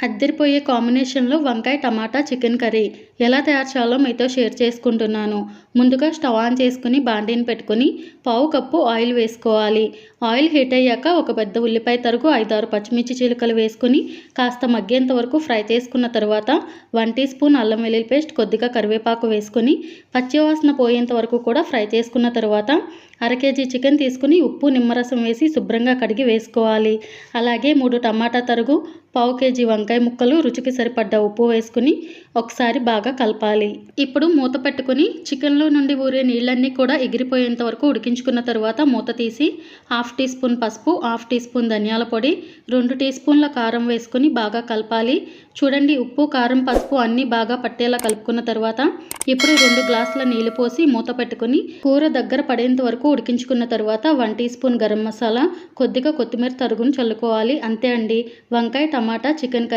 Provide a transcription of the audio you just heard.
అద్దరిపోయే కాంబినేషన్లో వంకాయ టమాటా chicken curry ఎలా తయారు చేయాలో మీతో షేర్ చేసుకుంటున్నాను. ముందుగా స్టవ్ ఆన్ చేసుకుని బాండీని పెట్టుకుని పావు కప్పు ఆయిల్ వేసుకోవాలి. ఆయిల్ హీట్ అయ్యాక ఒక పెద్ద ఉల్లిపాయ తరుగు 5-6 పచ్చిమిర్చి చీలికలు వేసుకుని కాస్త మగ్గేంత వరకు ఫ్రై చేసుకున్న తర్వాత 1 టీ స్పూన్ అల్లం వెల్లుల్లి పేస్ట్, కొద్దిగా కరివేపాకు వేసుకుని పచ్చివాసన పోయేంత వరకు కూడా ఫ్రై చేసుకున్న తర్వాత 1/2 కేజీ చికెన్ తీసుకుని ఉప్పు, నిమ్మరసం వేసి శుభ్రంగా కడిగి వేసుకోవాలి. అలాగే 3 టమాటా తరుగు, పావు కేజీ వంకాయ ముక్కలు, రుచికి సరిపడ్డ ఉప్పు వేసుకుని ఒకసారి బాగా కలపాలి. ఇప్పుడు మూత పెట్టుకుని చికెన్లో నుండి ఊరే నీళ్ళన్నీ కూడా ఎగిరిపోయేంత వరకు ఉడికించుకున్న తర్వాత మూత తీసి 1/2 టీ స్పూన్ పసుపు, 1/2 టీ స్పూన్ ధనియాల పొడి, 2 టీ స్పూన్ల కారం వేసుకుని బాగా కలపాలి. చూడండి, ఉప్పు, కారం, పసుపు అన్నీ బాగా పట్టేలా కలుపుకున్న తర్వాత ఇప్పుడు 2 గ్లాసుల నీళ్లు పోసి మూత పెట్టుకుని కూర దగ్గర పడేంత వరకు ఉడికించుకున్న తర్వాత 1 టీ స్పూన్ గరం మసాలా, కొద్దిగా కొత్తిమీర తరుగును చల్లుకోవాలి. అంతే అండి, వంకాయ టమాటా చికెన్ కర్రీ